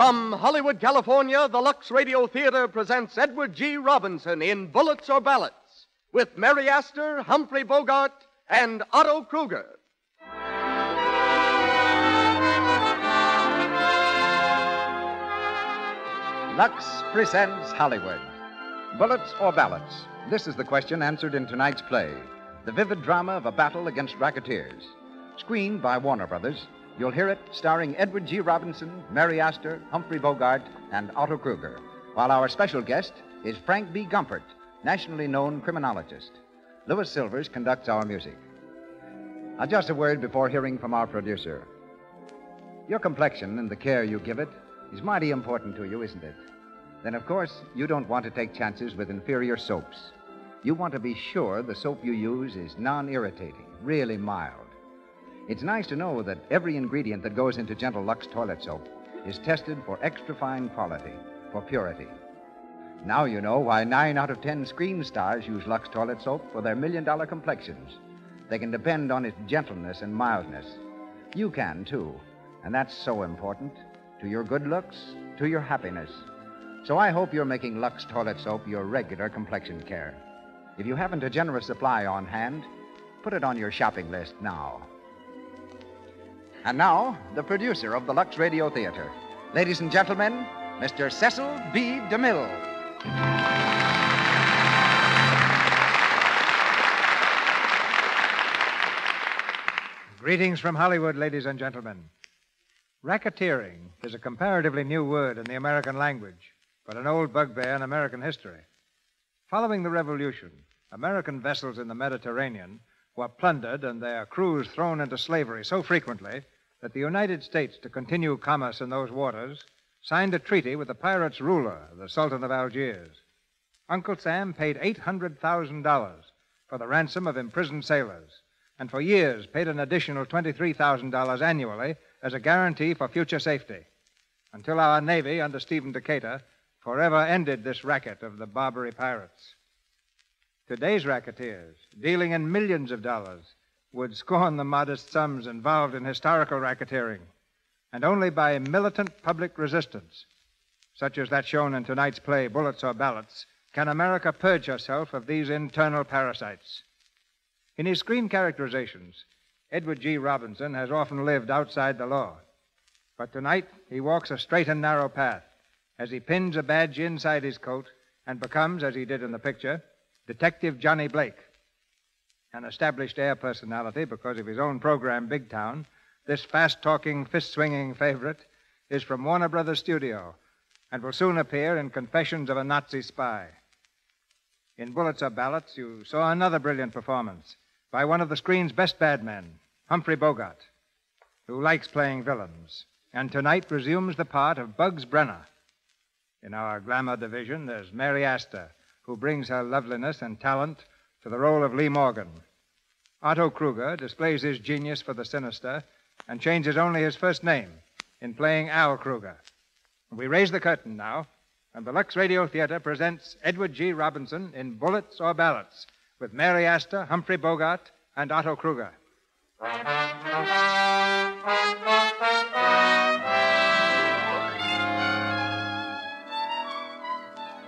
From Hollywood, California, the Lux Radio Theater presents Edward G. Robinson in Bullets or Ballots with Mary Astor, Humphrey Bogart, and Otto Kruger. Lux presents Hollywood. Bullets or Ballots? This is the question answered in tonight's play, the vivid drama of a battle against racketeers. Screened by Warner Brothers, you'll hear it starring Edward G. Robinson, Mary Astor, Humphrey Bogart, and Otto Kruger, while our special guest is Frank B. Gumpert, nationally known criminologist. Louis Silvers conducts our music. Now, just a word before hearing from our producer. Your complexion and the care you give it is mighty important to you, isn't it? Then, of course, you don't want to take chances with inferior soaps. You want to be sure the soap you use is non-irritating, really mild. It's nice to know that every ingredient that goes into Gentle Lux toilet soap is tested for extra fine quality, for purity. Now you know why 9 out of 10 screen stars use Lux toilet soap for their million-dollar complexions. They can depend on its gentleness and mildness. You can, too, and that's so important to your good looks, to your happiness. So I hope you're making Lux toilet soap your regular complexion care. If you haven't a generous supply on hand, put it on your shopping list now. And now, the producer of the Lux Radio Theater. Ladies and gentlemen, Mr. Cecil B. DeMille. Greetings from Hollywood, ladies and gentlemen. Racketeering is a comparatively new word in the American language, but an old bugbear in American history. Following the Revolution, American vessels in the Mediterranean were plundered and their crews thrown into slavery so frequently that the United States, to continue commerce in those waters, signed a treaty with the pirates' ruler, the Sultan of Algiers. Uncle Sam paid $800,000 for the ransom of imprisoned sailors, and for years paid an additional $23,000 annually as a guarantee for future safety, until our Navy, under Stephen Decatur, forever ended this racket of the Barbary pirates. Today's racketeers, dealing in millions of dollars, would scorn the modest sums involved in historical racketeering, and only by militant public resistance, such as that shown in tonight's play, Bullets or Ballots, can America purge herself of these internal parasites. In his screen characterizations, Edward G. Robinson has often lived outside the law, but tonight he walks a straight and narrow path as he pins a badge inside his coat and becomes, as he did in the picture, Detective Johnny Blake. An established air personality because of his own program, Big Town, this fast-talking, fist-swinging favorite is from Warner Brothers Studio and will soon appear in Confessions of a Nazi Spy. In Bullets or Ballots, you saw another brilliant performance by one of the screen's best bad men, Humphrey Bogart, who likes playing villains, and tonight resumes the part of Bugs Brenner. In our glamour division, there's Mary Astor, who brings her loveliness and talent to the role of Lee Morgan. Otto Kruger displays his genius for the sinister and changes only his first name in playing Al Kruger. We raise the curtain now, and the Lux Radio Theater presents Edward G. Robinson in Bullets or Ballots with Mary Astor, Humphrey Bogart, and Otto Kruger.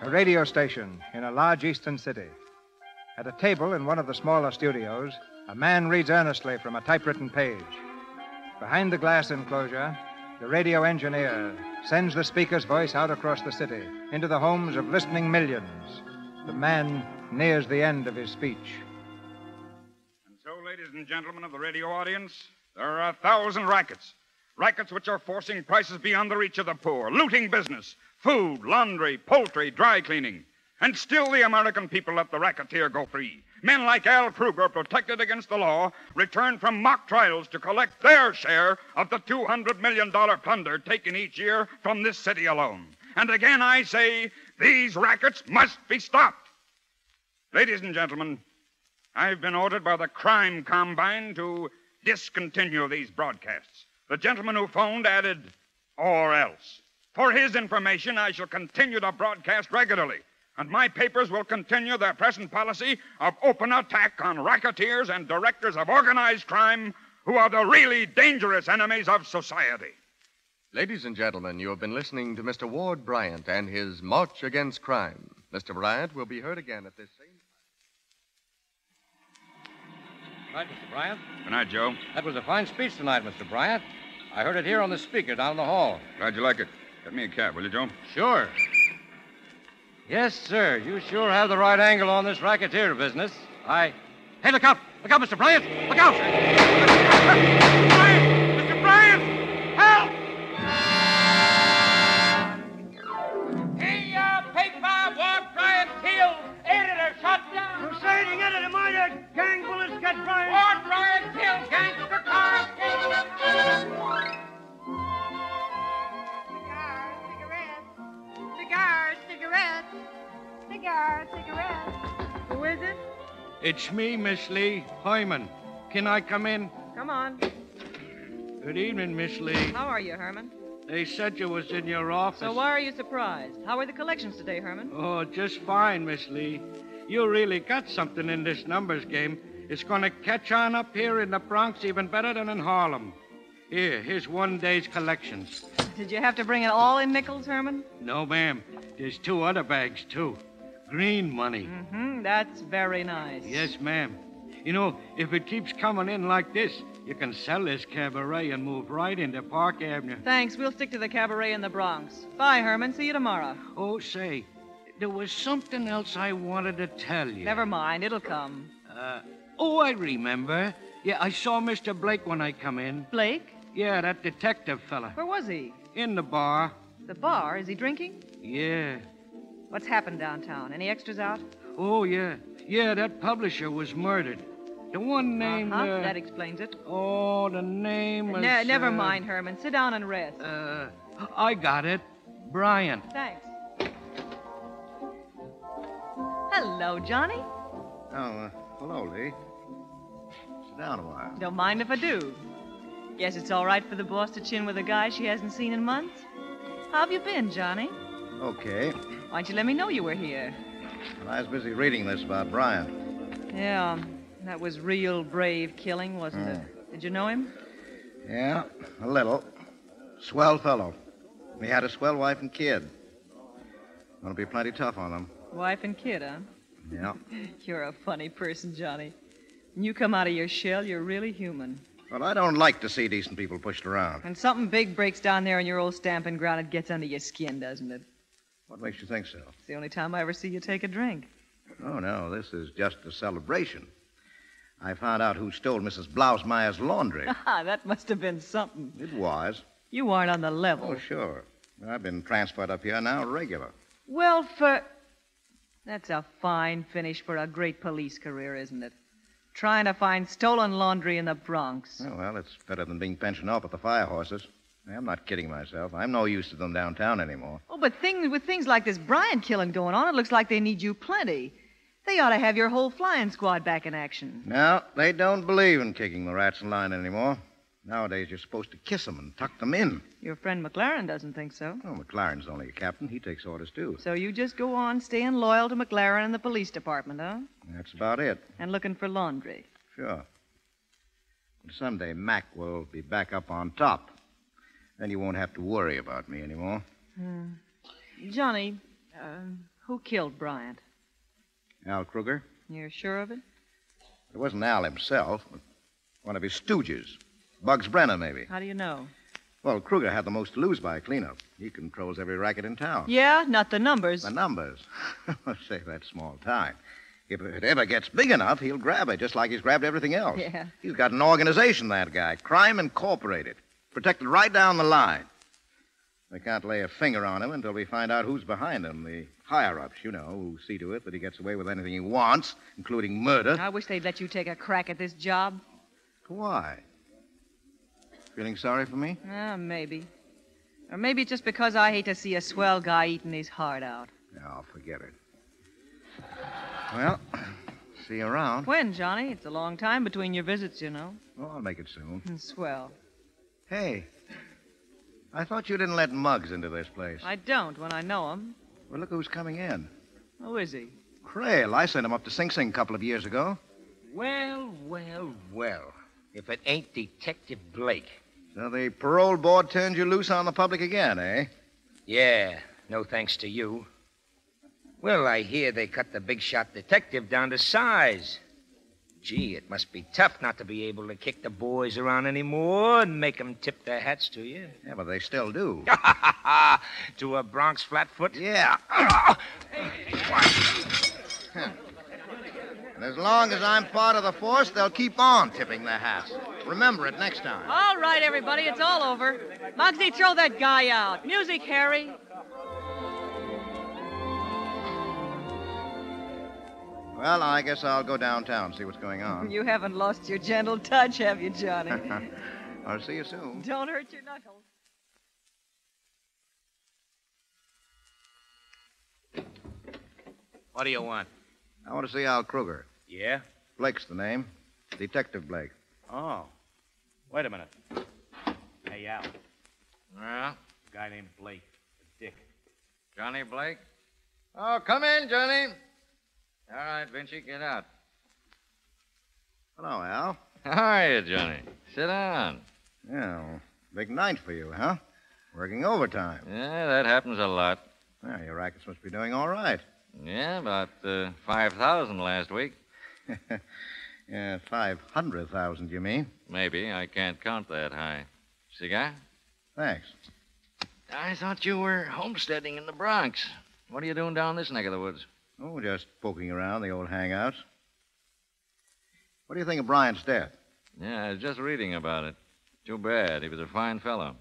A radio station in a large eastern city. At a table in one of the smaller studios, a man reads earnestly from a typewritten page. Behind the glass enclosure, the radio engineer sends the speaker's voice out across the city, into the homes of listening millions. The man nears the end of his speech. And so, ladies and gentlemen of the radio audience, there are 1,000 rackets. Rackets which are forcing prices beyond the reach of the poor, looting business, food, laundry, poultry, dry cleaning. And still the American people let the racketeer go free. Men like Al Kruger, protected against the law, return from mock trials to collect their share of the $200 million plunder taken each year from this city alone. And again I say, these rackets must be stopped. Ladies and gentlemen, I've been ordered by the Crime Combine to discontinue these broadcasts. The gentleman who phoned added, or else. For his information, I shall continue to broadcast regularly. And my papers will continue their present policy of open attack on racketeers and directors of organized crime who are the really dangerous enemies of society. Ladies and gentlemen, you have been listening to Mr. Ward Bryant and his March Against Crime. Mr. Bryant will be heard again at this same time. Good night, Mr. Bryant. Good night, Joe. That was a fine speech tonight, Mr. Bryant. I heard it here on the speaker down the hall. Glad you like it. Get me a cab, will you, Joe? Sure. Yes, sir. You sure have the right angle on this racketeer business. Hey, look out! Look out, Mr. Bryant! Look out! Bryant! Mr. Bryant! Help! Paper, Ward Bryant killed. Editor shot down. Crusading editor murdered. Gang bullets got Bryant. Ward Bryant killed. Gangster car escaped. Cigarettes. Who is it? It's me, Miss Lee. Hyman. Can I come in? Come on. Good evening, Miss Lee. How are you, Herman? They said you was in your office. So why are you surprised? How are the collections today, Herman? Oh, just fine, Miss Lee. You really got something in this numbers game. It's going to catch on up here in the Bronx even better than in Harlem. Here's one day's collections. Did you have to bring it all in nickels, Herman? No, ma'am. There's 2 other bags, too. Green money. Mm-hmm. That's very nice. Yes, ma'am. You know, if it keeps coming in like this, you can sell this cabaret and move right into Park Avenue. Thanks. We'll stick to the cabaret in the Bronx. Bye, Herman. See you tomorrow. Oh, say, there was something else I wanted to tell you. Never mind. It'll come. I remember. Yeah, I saw Mr. Blake when I come in. Blake? Yeah, that detective fella. Where was he? In the bar. The bar? Is he drinking? Yeah. What's happened downtown? Any extras out? Oh, yeah. Yeah, that publisher was murdered. The one named... That explains it. Oh, the name was... Never mind, Herman. Sit down and rest. I got it. Bryant. Thanks. Hello, Johnny. Oh, hello, Lee. Sit down a while. Don't mind if I do. Guess it's all right for the boss to chin with a guy she hasn't seen in months. How have you been, Johnny? Okay. Why don't you let me know you were here? Well, I was busy reading this about Bryant. Yeah, that was real brave killing, wasn't it? Did you know him? Yeah, a little. Swell fellow. He had a swell wife and kid. Gonna be plenty tough on them. Wife and kid, huh? Yeah. You're a funny person, Johnny. When you come out of your shell, you're really human. Well, I don't like to see decent people pushed around. When something big breaks down there in your old stamping ground, it gets under your skin, doesn't it? What makes you think so? It's the only time I ever see you take a drink. Oh, no, this is just a celebration. I found out who stole Mrs. Blausmeyer's laundry. That must have been something. It was. You weren't on the level. Oh, sure. I've been transferred up here now regular. Well, That's a fine finish for a great police career, isn't it? Trying to find stolen laundry in the Bronx. Oh, well, it's better than being pensioned off at the fire horses. I'm not kidding myself. I'm no use to them downtown anymore. Oh, but with things like this Bryant killing going on, it looks like they need you plenty. They ought to have your whole flying squad back in action. No, they don't believe in kicking the rats in line anymore. Nowadays, you're supposed to kiss them and tuck them in. Your friend McLaren doesn't think so. Oh, McLaren's only a captain. He takes orders, too. So you just go on staying loyal to McLaren and the police department, huh? That's about it. And looking for laundry. Sure. But someday Mac will be back up on top. Then you won't have to worry about me anymore. Johnny, who killed Bryant? Al Kruger? You're sure of it? It wasn't Al himself, but one of his stooges. Bugs Brenner, maybe. How do you know? Well, Kruger had the most to lose by a cleanup. He controls every racket in town. Yeah, not the numbers. The numbers? Say, that's small time. If it ever gets big enough, he'll grab it, just like he's grabbed everything else. Yeah. He's got an organization, that guy. Crime Incorporated. Protected right down the line. They can't lay a finger on him until we find out who's behind him. The higher-ups, you know, who see to it that he gets away with anything he wants, including murder. I wish they'd let you take a crack at this job. Why? Feeling sorry for me? Maybe. Or maybe it's just because I hate to see a swell guy eating his heart out. No, forget it. Well, see you around. When, Johnny? It's a long time between your visits, you know. Oh, I'll make it soon. Swell. Hey, I thought you didn't let Muggs into this place. I don't when I know him. Well, look who's coming in. Who is he? Crail. I sent him up to Sing Sing a couple of years ago. Well. If it ain't Detective Blake. So the parole board turned you loose on the public again, eh? Yeah, no thanks to you. Well, I hear they cut the big shot detective down to size. Gee, it must be tough not to be able to kick the boys around anymore and make them tip their hats to you. Yeah, but they still do. To a Bronx flatfoot? Yeah. And as long as I'm part of the force, they'll keep on tipping their hats. Remember it next time. All right, everybody, it's all over. Muggsy, throw that guy out. Music, Harry. Well, I guess I'll go downtown, see what's going on. You haven't lost your gentle touch, have you, Johnny? I'll see you soon. Don't hurt your knuckles. What do you want? I want to see Al Kruger. Yeah? Blake's the name. Detective Blake. Oh. Wait a minute. Hey, Al. Well, A guy named Blake. A dick. Johnny Blake? Oh, come in, Johnny. All right, Vinci, get out. Hello, Al. How are you, Johnny? Sit down. Yeah, well, big night for you, huh? Working overtime. Yeah, that happens a lot. Well, your rackets must be doing all right. Yeah, about 5,000 last week. Yeah, 500,000, you mean? Maybe. I can't count that high. Cigar? Thanks. I thought you were homesteading in the Bronx. What are you doing down this neck of the woods? Oh, just poking around the old hangouts. What do you think of Bryant's death? Yeah, I was just reading about it. Too bad. He was a fine fellow.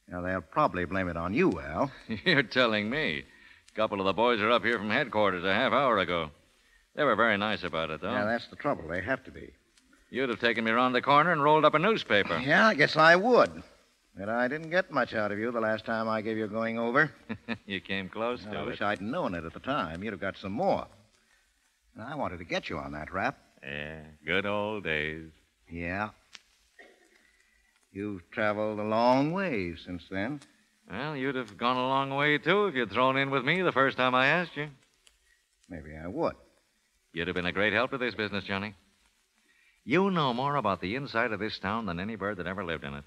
Now, they'll probably blame it on you, Al. You're telling me. A couple of the boys are up here from headquarters a half hour ago. They were very nice about it, though. Yeah, that's the trouble. They have to be. You'd have taken me around the corner and rolled up a newspaper. Yeah, I guess I would. But I didn't get much out of you the last time I gave you a going over. You came close to I it. wish I'd known it at the time. You'd have got some more. And I wanted to get you on that rap. Yeah, good old days. Yeah. You've traveled a long way since then. Well, you'd have gone a long way, too, if you'd thrown in with me the first time I asked you. Maybe I would. You'd have been a great help to this business, Johnny. You know more about the inside of this town than any bird that ever lived in it.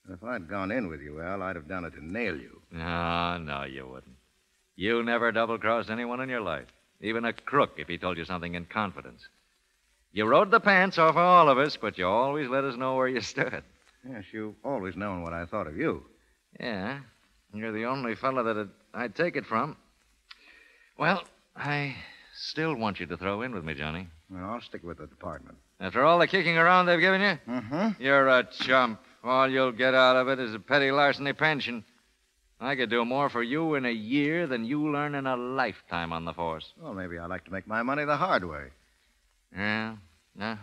If I'd gone in with you, Al, I'd have done it to nail you. No, you wouldn't. You never double-crossed anyone in your life, even a crook if he told you something in confidence. You rode the pants off of all of us, but you always let us know where you stood. Yes, you've always known what I thought of you. Yeah, you're the only fellow that I'd take it from. Well, I still want you to throw in with me, Johnny. Well, I'll stick with the department. After all the kicking around they've given you? Mm-hmm. You're a chump. All you'll get out of it is a petty larceny pension. I could do more for you in a year than you learn in a lifetime on the force. Well, maybe I'd like to make my money the hard way. Yeah, no.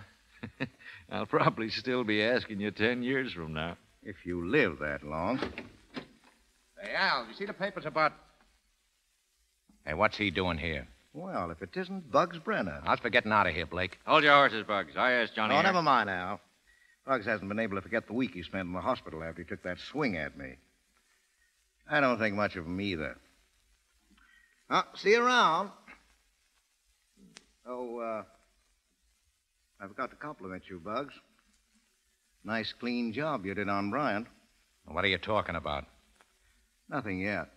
I'll probably still be asking you 10 years from now. If you live that long. Hey, Al, you see the papers about... Hey, what's he doing here? Well, if it isn't Bugs Brenner. How's for getting out of here, Blake? Hold your horses, Bugs. I asked Johnny. Oh, never mind, Al. Bugs hasn't been able to forget the week he spent in the hospital after he took that swing at me. I don't think much of him either. See you around. Oh, I forgot to compliment you, Bugs. Nice, clean job you did on Bryant. What are you talking about? Nothing yet.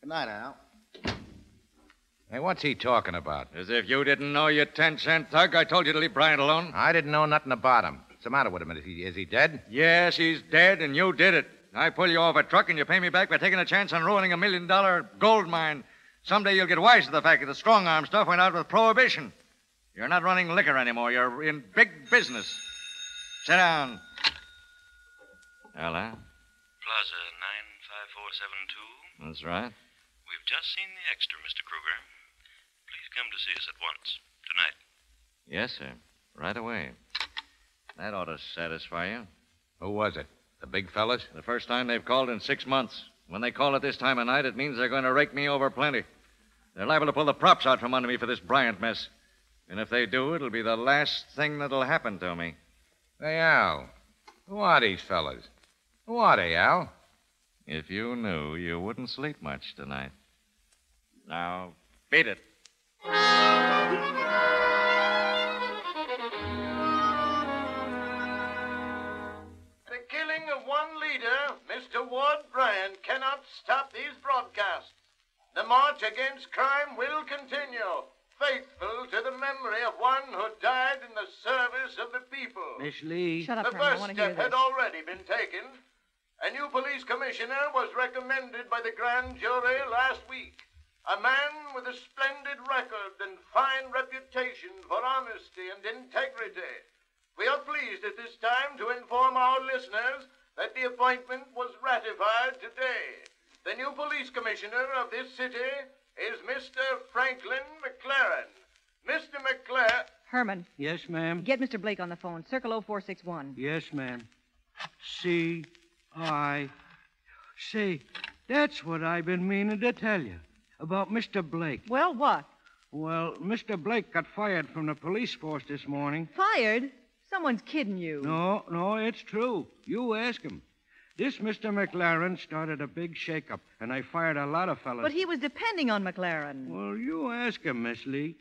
Good night, Al. Hey, what's he talking about? As if you didn't know, you 10-cent thug. I told you to leave Bryant alone. I didn't know nothing about him. What's the matter with him? Is he dead? Yes, he's dead, and you did it. I pull you off a truck, and you pay me back by taking a chance on ruining $1 million gold mine. Someday you'll get wise to the fact that the strong-arm stuff went out with Prohibition. You're not running liquor anymore. You're in big business. Sit down. Hello? Plaza 95472. That's right. We've just seen the extra, Mr. Kruger. Please come to see us at once. Tonight. Yes, sir. Right away. That ought to satisfy you. Who was it? The big fellas? The first time they've called in 6 months. When they call at this time of night, it means they're going to rake me over plenty. They're liable to pull the props out from under me for this Bryant mess. And if they do, it'll be the last thing that'll happen to me. Hey, Al. Who are these fellas? Who are they, Al? If you knew, you wouldn't sleep much tonight. Now, beat it. Mr. Ward Bryan cannot stop these broadcasts. The march against crime will continue, faithful to the memory of one who died in the service of the people. Miss Lee. Shut up, The Herman. I first want to hear step had this. already been taken. A new police commissioner was recommended by the grand jury last week. A man with a splendid record and fine reputation for honesty and integrity. We are pleased at this time to inform our listeners that the appointment was ratified today. The new police commissioner of this city is Mr. Franklin McLaren. Mr. McLaren... Herman, Yes, ma'am. get Mr. Blake on the phone. Circle 0461. Yes, ma'am. Say, that's what I've been meaning to tell you about Mr. Blake. Well, what? Well, Mr. Blake got fired from the police force this morning. Fired? Someone's kidding you. No, it's true. You ask him. This Mr. McLaren started a big shakeup, and I fired a lot of fellas. But he was depending on McLaren. Well, you ask him, Miss Lee.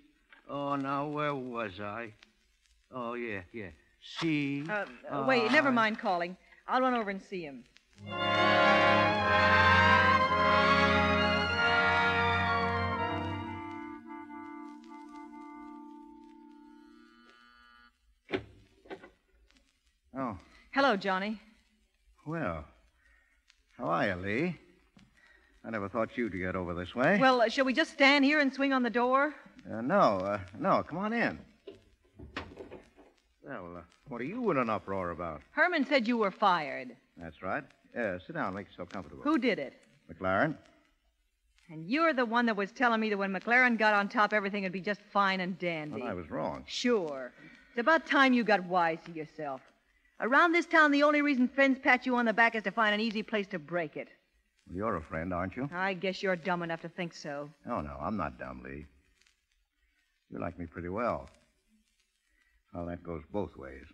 Oh, now, where was I? Oh, yeah. Wait, never mind calling. I'll run over and see him. Oh, Hello, Johnny. well. How are you, Lee? I never thought you'd get over this way. Well, shall we just stand here and swing on the door? No. Come on in. Well, what are you in an uproar about? Herman said you were fired. That's right. Sit down. Make yourself comfortable. Who did it? McLaren? And you're the one that was telling me that when McLaren got on top, everything would be just fine and dandy. Well, I was wrong. Sure. It's about time you got wise to yourself. Around this town, the only reason friends pat you on the back is to find an easy place to break it. Well, you're a friend, aren't you? I guess you're dumb enough to think so. Oh, no, I'm not dumb, Lee. You like me pretty well. Well, that goes both ways.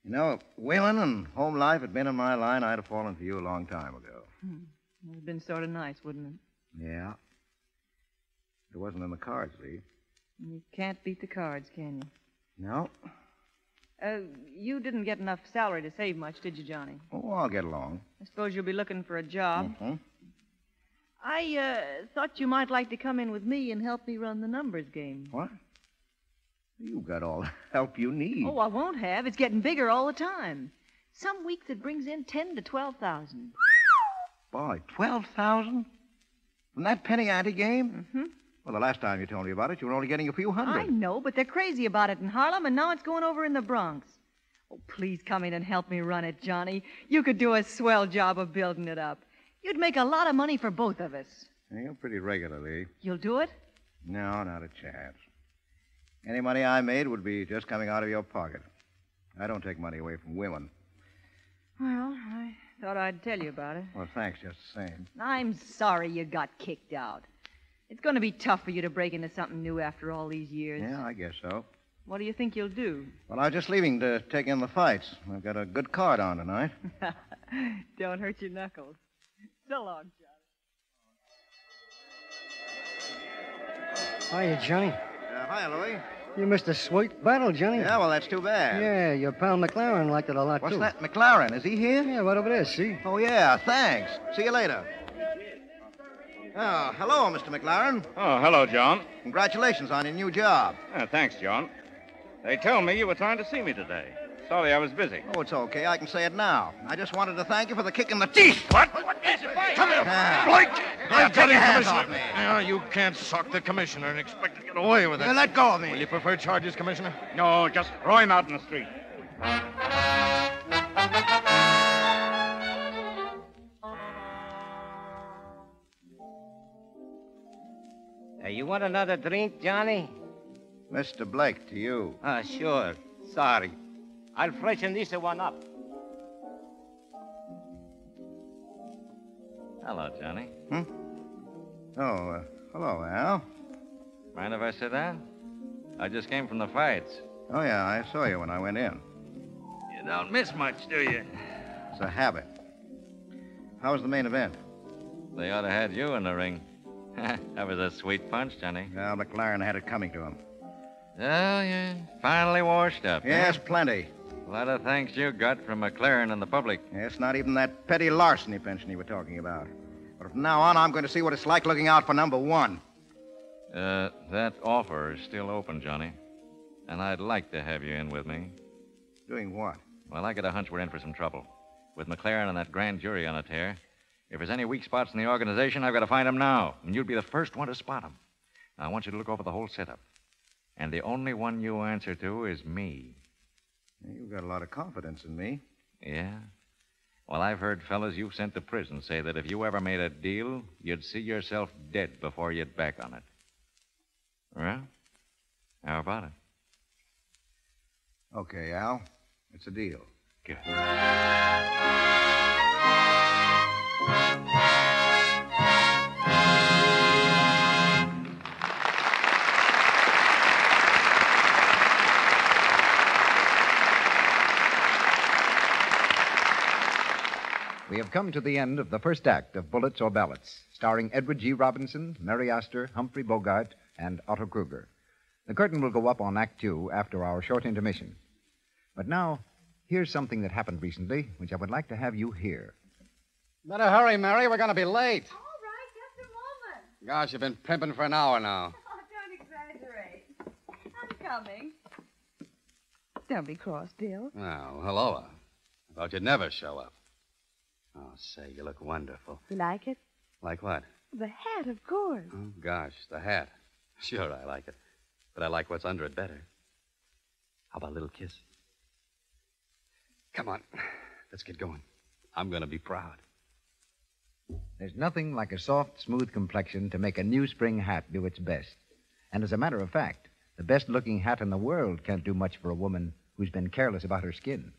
You know, if women and home life had been in my line, I'd have fallen for you a long time ago. It would have been sort of nice, wouldn't it? Yeah. It wasn't in the cards, Lee. You can't beat the cards, can you? No. You didn't get enough salary to save much, did you, Johnny? Oh, I'll get along. I suppose you'll be looking for a job. Mm-hmm. I thought you might like to come in with me and help me run the numbers game. What? You got all the help you need. Oh, I won't have. It's getting bigger all the time. Some weeks it brings in 10 to 12,000. Boy, 12,000? From that penny ante game? Mm-hmm. Well, the last time you told me about it, you were only getting a few hundred. I know, but they're crazy about it in Harlem, and now it's going over in the Bronx. Oh, please come in and help me run it, Johnny. You could do a swell job of building it up. You'd make a lot of money for both of us. Yeah, you're pretty regular, Lee. You'll do it? No, not a chance. Any money I made would be just coming out of your pocket. I don't take money away from women. Well, I thought I'd tell you about it. Well, thanks just the same. I'm sorry you got kicked out. It's going to be tough for you to break into something new after all these years. Yeah, I guess so. What do you think you'll do? Well, I was just leaving to take in the fights. I've got a good card on tonight. Don't hurt your knuckles. So long, Johnny. Hiya, Johnny. Hi, Louie. You missed a sweet battle, Johnny. Yeah, well, that's too bad. Yeah, your pal McLaren liked it a lot, What's too. that? McLaren, is he here? Yeah, right over there, see? Oh, yeah, thanks. See you later. Oh, hello, Mr. McLaren. Oh, hello, John. Congratulations on your new job. Thanks, John. They told me you were trying to see me today. Sorry, I was busy. Oh, it's okay. I can say it now. I just wanted to thank you for the kick in the teeth. What? Come here, Blake! I'll take your hands off me. No, you can't sock the commissioner and expect to get away with it. Let go of me. Will you prefer charges, Commissioner? No, just throw him out in the street. You want another drink, Johnny? Mr. Blake, to you. Sure. Sorry. I'll freshen this one up. Hello, Johnny. Oh, hello, Al. Mind if I sit down? I just came from the fights. Oh, yeah, I saw you when I went in. You don't miss much, do you? It's a habit. How was the main event? They ought to have had you in the ring. That was a sweet punch, Johnny. Well, McLaren had it coming to him. Oh, you're finally washed up. Yes, plenty. A lot of thanks you got from McLaren and the public. Yeah, it's not even that petty larceny pension you were talking about. But from now on, I'm going to see what it's like looking out for number one. That offer is still open, Johnny. And I'd like to have you in with me. Doing what? Well, I got a hunch we're in for some trouble. With McLaren and that grand jury on a tear, if there's any weak spots in the organization, I've got to find them now. And you'll be the first one to spot them. Now, I want you to look over the whole setup. And the only one you answer to is me. You've got a lot of confidence in me. Yeah? Well, I've heard fellas you've sent to prison say that if you ever made a deal, you'd see yourself dead before you'd back on it. Well, how about it? Okay, Al. It's a deal. Good. We have come to the end of the first act of Bullets or Ballots, starring Edward G. Robinson, Mary Astor, Humphrey Bogart, and Otto Kruger. The curtain will go up on Act 2 after our short intermission. But now, here's something that happened recently, which I would like to have you hear. Better hurry, Mary. We're going to be late. All right, just a moment. Gosh, you've been pimping for an hour now. Oh, don't exaggerate. I'm coming. Don't be cross, Bill. Oh, hello. I thought you'd never show up. Oh, say, you look wonderful. You like it? Like what? The hat, of course. Oh, gosh, the hat. Sure, I like it. But I like what's under it better. How about a little kiss? Come on. Let's get going. I'm going to be proud. There's nothing like a soft, smooth complexion to make a new spring hat do its best. And as a matter of fact, the best-looking hat in the world can't do much for a woman who's been careless about her skin.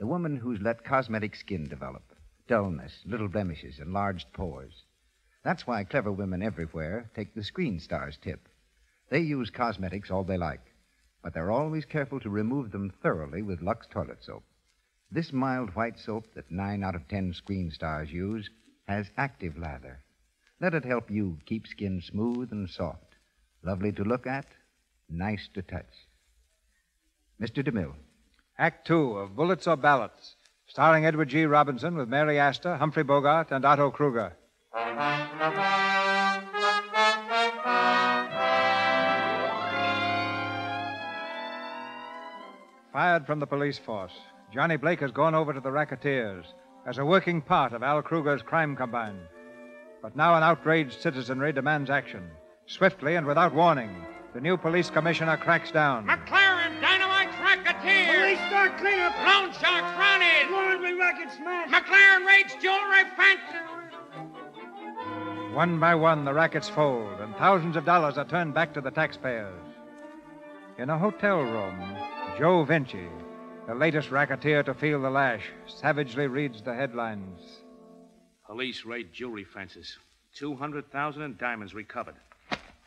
The woman who's let cosmetic skin develop. Dullness, little blemishes, enlarged pores. That's why clever women everywhere take the screen star's tip. They use cosmetics all they like, but they're always careful to remove them thoroughly with Lux toilet soap. This mild white soap that 9 out of 10 screen stars use has active lather. Let it help you keep skin smooth and soft, lovely to look at, nice to touch. Mr. DeMille. Act 2 of Bullets or Ballots, starring Edward G. Robinson with Mary Astor, Humphrey Bogart, and Otto Kruger. Fired from the police force, Johnny Blake has gone over to the racketeers as a working part of Al Kruger's crime combine. But now an outraged citizenry demands action. Swiftly and without warning, the new police commissioner cracks down. McLaren dynamite racketeers. Police start cleanup. Loan sharks running. Laundry racket smash. McLaren raids jewelry fence. One by one, the rackets fold, and thousands of dollars are turned back to the taxpayers. In a hotel room, Joe Vinci, the latest racketeer to feel the lash, savagely reads the headlines. Police raid jewelry fences. 200,000 in diamonds recovered.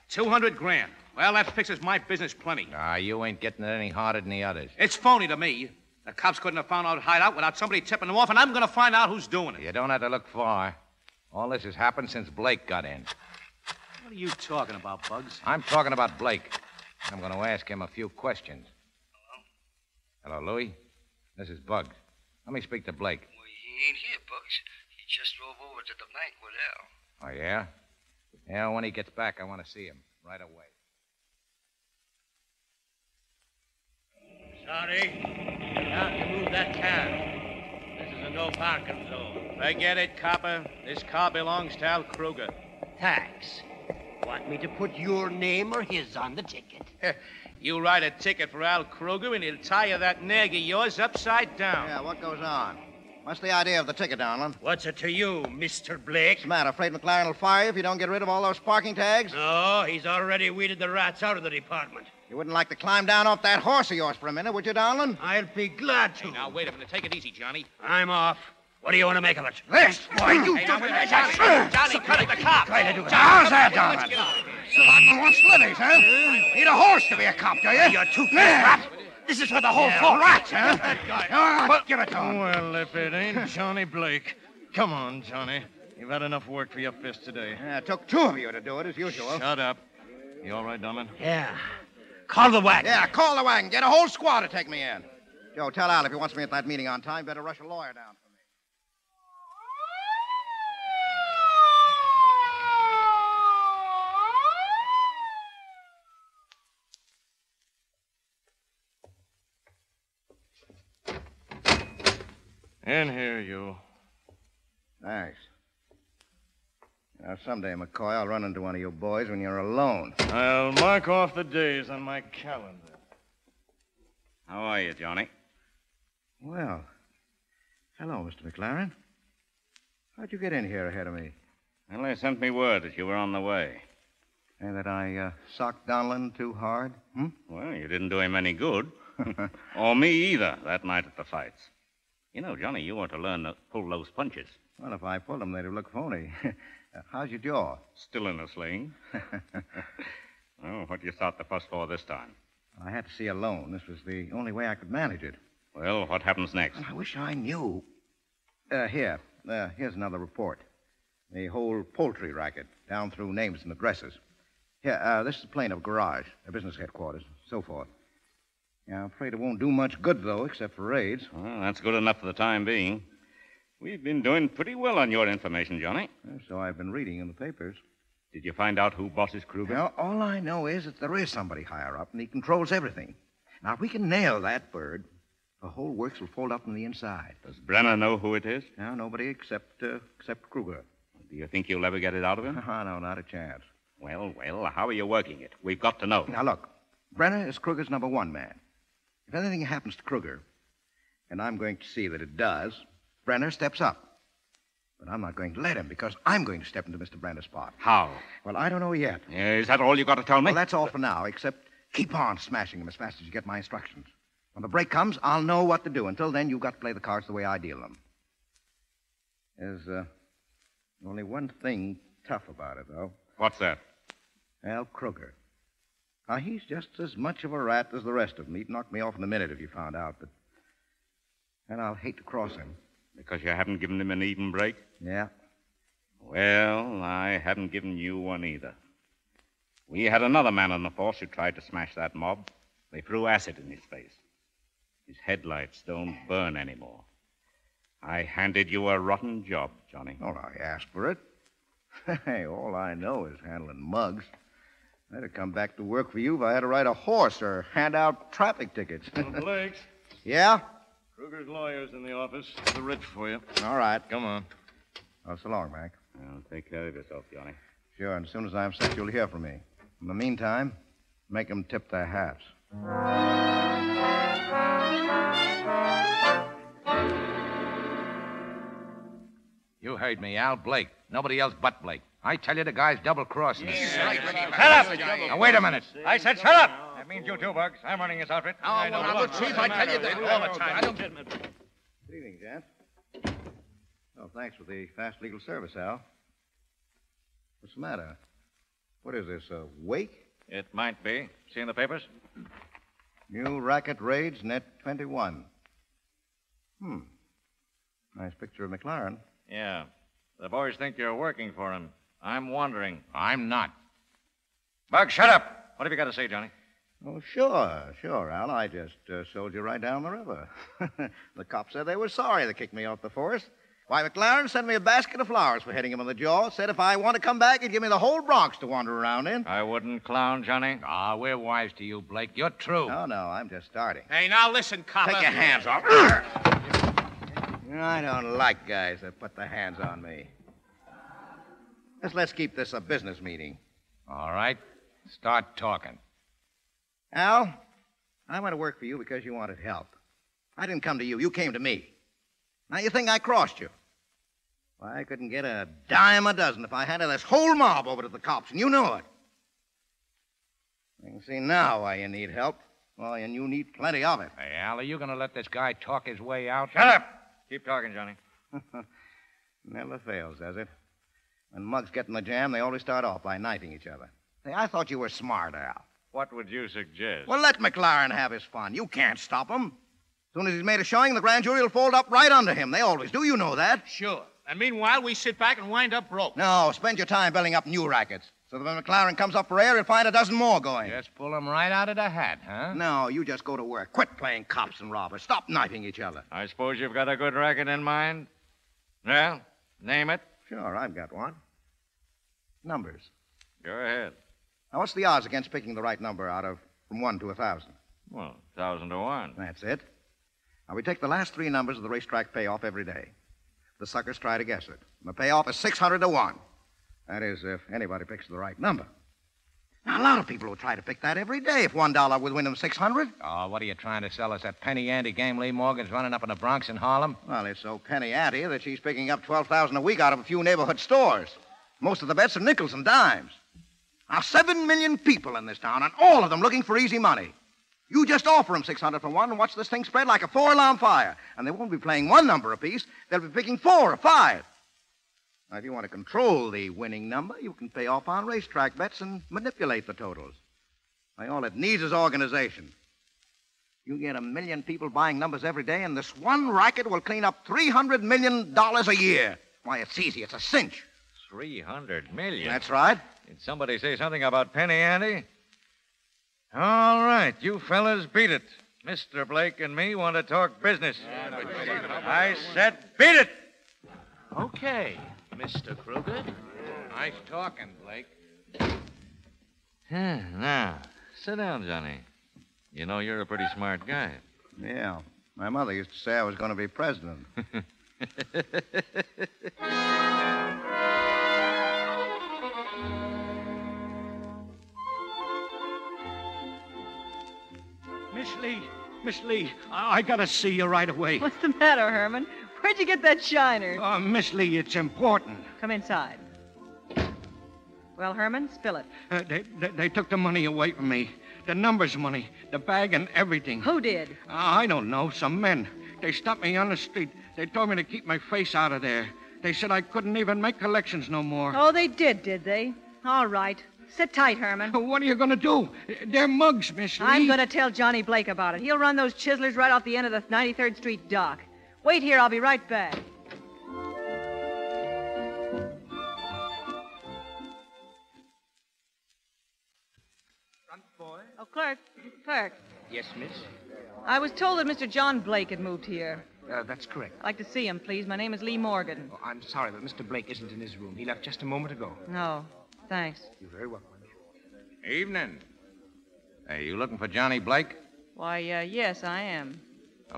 200 grand. Well, that fixes my business plenty. You ain't getting it any harder than the others. It's phony to me. The cops couldn't have found out hideout without somebody tipping them off, and I'm going to find out who's doing it. You don't have to look far. All this has happened since Blake got in. What are you talking about, Bugs? I'm talking about Blake. I'm going to ask him a few questions. Hello, Louie. This is Bugs. Let me speak to Blake. Well, he ain't here, Bugs. He just drove over to the bank with Al. Oh, yeah? Yeah, when he gets back, I want to see him right away. Sorry. You'll have to move that car. This is a no parking zone. Forget it, copper. This car belongs to Al Kruger. Thanks. Want me to put your name or his on the ticket? You write a ticket for Al Kruger, and he'll tie you that nag of yours upside down. Yeah, what goes on? What's the idea of the ticket, Donlin? What's it to you, Mr. Blake? What's the matter? Afraid McLaren will fire you if you don't get rid of all those parking tags? No, he's already weeded the rats out of the department. You wouldn't like to climb down off that horse of yours for a minute, would you, Donlin? I'll be glad to. Hey, now, wait a minute. Take it easy, Johnny. I'm off. What do you want to make of it? This, boy, you Hey, do now, wait a minute. Johnny, cut it, the cop. Try to do it. How's that, Donlin? Slotman wants slivvies, huh? Need a horse to be a cop, do you? You're two-faced rat. This is for the whole force. Rats, huh? Give it to him. Well, if it ain't Johnny Blake. Come on, Johnny. You've had enough work for your fist today. Yeah, it took two of you to do it, as usual. Shut up. You all right, Donlin? Yeah. Call the wagon. Yeah, call the wagon. Get a whole squad to take me in. Joe, tell Al if he wants me at that meeting on time, better rush a lawyer down for me. In here, you. Thanks. Now, someday, McCoy, I'll run into one of you boys when you're alone. I'll mark off the days on my calendar. How are you, Johnny? Well, hello, Mr. McLaren. How'd you get in here ahead of me? Well, they sent me word that you were on the way. And that I socked Donlin too hard? Well, you didn't do him any good. Or me either, that night at the fights. You know, Johnny, you ought to learn to pull those punches. Well, if I pulled them, they'd look phony. How's your jaw? Still in a sling. Well, what do you start the fuss for this time? I had to see a loan. This was the only way I could manage it. Well, what happens next? I wish I knew. Here's another report. The whole poultry racket, down through names and addresses. Here, this is the plaintiff garage, their business headquarters, so forth. Yeah, I'm afraid it won't do much good, though, except for raids. Well, that's good enough for the time being. We've been doing pretty well on your information, Johnny. So I've been reading in the papers. Did you find out who bosses Kruger? Well, all I know is that there is somebody higher up, and he controls everything. Now, if we can nail that bird, the whole works will fold up from the inside. Does Brenner know who it is? No, nobody except Kruger. Do you think you'll ever get it out of him? No, not a chance. Well, how are you working it? We've got to know. Now, look, Brenner is Kruger's number one man. If anything happens to Kruger, and I'm going to see that it does, Brenner steps up. But I'm not going to let him, because I'm going to step into Mr. Brenner's spot. How? Well, I don't know yet. Is that all you got to tell me? Well, that's all for now, except keep on smashing him as fast as you get my instructions. When the break comes, I'll know what to do. Until then, you've got to play the cards the way I deal them. There's only one thing tough about it, though. What's that? Al Kruger. Now, he's just as much of a rat as the rest of them. He'd knock me off in a minute if he found out, but... And I'll hate to cross him. Because you haven't given him an even break? Yeah. Well, I haven't given you one either. We had another man on the force who tried to smash that mob. They threw acid in his face. His headlights don't burn anymore. I handed you a rotten job, Johnny. Oh, I asked for it. Hey, all I know is handling mugs. I'd have come back to work for you if I had to ride a horse or hand out traffic tickets. Blakes. Yeah? Kruger's lawyer's in the office. The rich for you. All right. Come on. Oh, so long, Mac. Well, take care of yourself, Johnny. Sure, and as soon as I'm set, you'll hear from me. In the meantime, make them tip their hats. You heard me, Al. Blake. Nobody else but Blake. I tell you, the guy's double-crossing us. Shut up! Now, wait a minute. I said shut up! That means you too, Bugs. I'm running this outfit. Oh, well, Chief, I tell you that all the time. I don't... Good evening, gents. Oh, thanks for the fast legal service, Al. What's the matter? What is this, a wake? It might be. See in the papers? New racket raids, net 21. Nice picture of McLaren. Yeah. The boys think you're working for him. I'm wondering. I'm not. Bugs, shut up! What have you got to say, Johnny? Oh, sure, Al. I just sold you right down the river. The cops said they were sorry they kicked me off the force. Why, McLaren sent me a basket of flowers for hitting him on the jaw. Said if I want to come back, he'd give me the whole Bronx to wander around in. I wouldn't clown, Johnny. Ah, we're wise to you, Blake. You're true. No, I'm just starting. Hey, now listen, copper. Take your hands off. I don't like guys that put their hands on me. Let's keep this a business meeting. All right. Start talking. Al, I went to work for you because you wanted help. I didn't come to you. You came to me. Now you think I crossed you. Well, I couldn't get a dime a dozen if I handed this whole mob over to the cops, and you know it. You can see now why you need help. Well, and you need plenty of it. Hey, Al, are you going to let this guy talk his way out? Shut up! Keep talking, Johnny. Never fails, does it? When mugs get in the jam, they always start off by knifing each other. Hey, I thought you were smart, Al. What would you suggest? Well, let McLaren have his fun. You can't stop him. As soon as he's made a showing, the grand jury will fold up right under him. They always do. You know that. Sure. And meanwhile, we sit back and wind up broke. No, spend your time building up new rackets. So that when McLaren comes up for air, he'll find a dozen more going. Just pull them right out of the hat, huh? No, you just go to work. Quit playing cops and robbers. Stop knifing each other. I suppose you've got a good racket in mind? Well, name it. Sure, I've got one. Numbers. Go ahead. Now, what's the odds against picking the right number from 1 to 1,000? Well, 1,000 to 1. That's it. Now, we take the last 3 numbers of the racetrack payoff every day. The suckers try to guess it. And the payoff is 600 to 1. That is, if anybody picks the right number. Now, a lot of people will try to pick that every day if $1 would win them 600. Oh, what are you trying to sell us? That penny ante game Lee Morgan's running up in the Bronx and Harlem? Well, it's so penny ante that she's picking up $12,000 a week out of a few neighborhood stores. Most of the bets are nickels and dimes. Now, 7 million people in this town, and all of them looking for easy money. You just offer them 600 for one and watch this thing spread like a 4-alarm fire. And they won't be playing 1 number apiece. They'll be picking 4 or 5. Now, if you want to control the winning number, you can pay off on racetrack bets and manipulate the totals. Now, all it needs is organization. You get 1 million people buying numbers every day, and this one racket will clean up $300 million a year. Why, it's easy. It's a cinch. 300 million? That's right. Did somebody say something about penny ante? All right, you fellas beat it. Mr. Blake and me want to talk business. I said beat it! Okay, Mr. Kruger. Nice talking, Blake. Now, sit down, Johnny. You know you're a pretty smart guy. Yeah. My mother used to say I was going to be president. Miss Lee, I gotta see you right away. What's the matter, Herman? Where'd you get that shiner? Miss Lee, it's important. Come inside. Well, Herman, spill it. They took the money away from me. The numbers money, the bag and everything. Who did? I don't know. Some men. They stopped me on the street. They told me to keep my face out of there. They said I couldn't even make collections no more. Oh, they did they? All right. Sit tight, Herman. What are you going to do? They're mugs, Miss Lee. I'm going to tell Johnny Blake about it. He'll run those chiselers right off the end of the 93rd Street dock. Wait here. I'll be right back. Front boy. Oh, clerk. Clerk. Yes, miss? I was told that Mr. John Blake had moved here. That's correct. I'd like to see him, please. My name is Lee Morgan. Oh, I'm sorry, but Mr. Blake isn't in his room. He left just a moment ago. No. Thanks. You're very welcome. Evening. Hey, you looking for Johnny Blake? Why, yes, I am.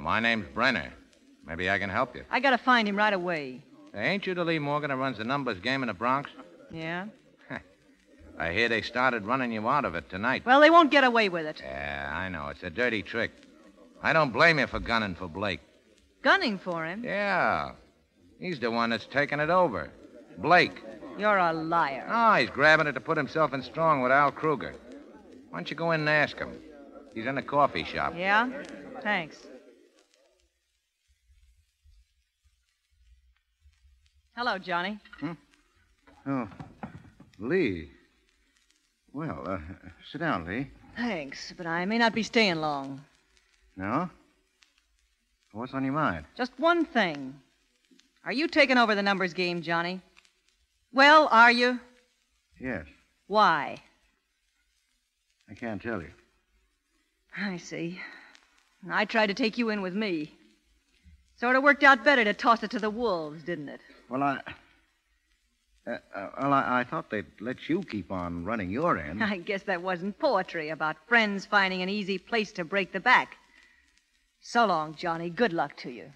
My name's Brenner. Maybe I can help you. I gotta find him right away. Hey, ain't you the Lee Morgan who runs the numbers game in the Bronx? Yeah? I hear they started running you out of it tonight. Well, they won't get away with it. Yeah, I know. It's a dirty trick. I don't blame you for gunning for Blake. Gunning for him? Yeah. He's the one that's taking it over. Blake. You're a liar. Oh, he's grabbing it to put himself in strong with Al Kruger. Why don't you go in and ask him? He's in the coffee shop. Yeah? Thanks. Hello, Johnny. Oh, Lee. Well, sit down, Lee. Thanks, but I may not be staying long. No? What's on your mind? Just one thing. Are you taking over the numbers game, Johnny? Well, are you? Yes. Why? I can't tell you. I see. I tried to take you in with me. Sort of worked out better to toss it to the wolves, didn't it? Well, I thought they'd let you keep on running your end. I guess that wasn't poetry about friends finding an easy place to break the back. So long, Johnny. Good luck to you.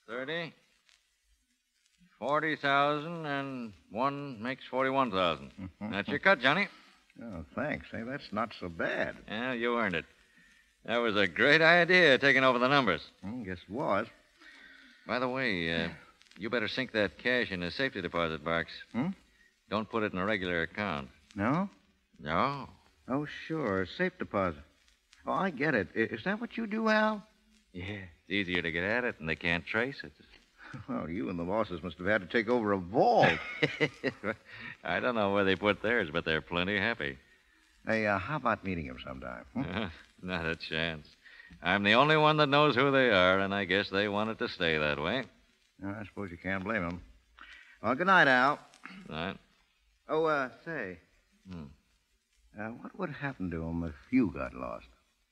$30,000, $40,000, and one makes $41,000. That's your cut, Johnny. Oh, thanks. Hey, that's not so bad. Yeah, you earned it. That was a great idea, taking over the numbers. Guess it was. By the way, you better sink that cash in a safety deposit box. Don't put it in a regular account. No? No. Oh, sure. Safe deposit. Oh, I get it. Is that what you do, Al? Yeah. It's easier to get at it, and they can't trace it. Well, you and the bosses must have had to take over a vault. I don't know where they put theirs, but they're plenty happy. Hey, how about meeting him sometime? Not a chance. I'm the only one that knows who they are, and I guess they want it to stay that way. I suppose you can't blame them. Well, good night, Al. Right. Oh, say. What would happen to them if you got lost?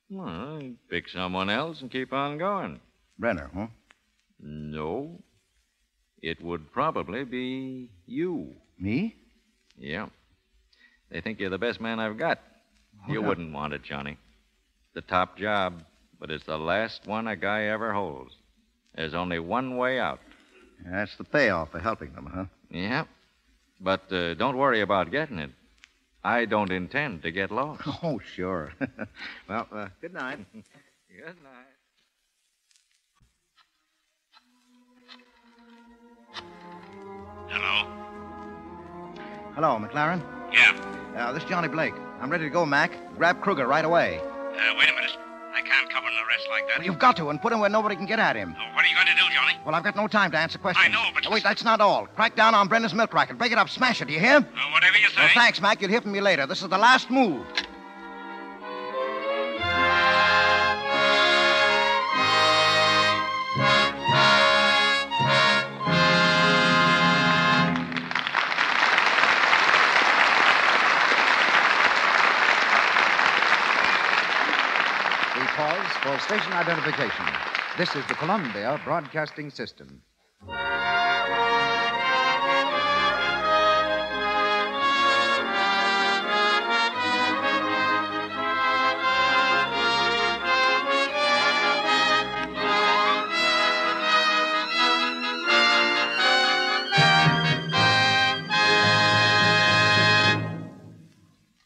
Well, you pick someone else and keep on going. Brenner, huh? No. It would probably be you. Me? Yeah. They think you're the best man I've got. You yeah. wouldn't want it, Johnny. The top job, but it's the last one a guy ever holds. There's only one way out. That's the payoff for helping them, huh? Yeah. But don't worry about getting it. I don't intend to get lost. Oh, sure. Well, good night. Good night. Hello? Hello, McLaren. Yeah. This is Johnny Blake. I'm ready to go, Mac. Grab Kruger right away. Wait a minute. I can't cover an arrest like that. Well, you've got to, and put him where nobody can get at him. What are you going to do, Johnny? Well, I've got no time to answer questions. I know, but... Wait, that's not all. Crack down on Brenda's milk racket. Break it up. Smash it, do you hear? Whatever you say. Well, thanks, Mac. You'll hear from me later. This is the last move. Pause for station identification. This is the Columbia Broadcasting System.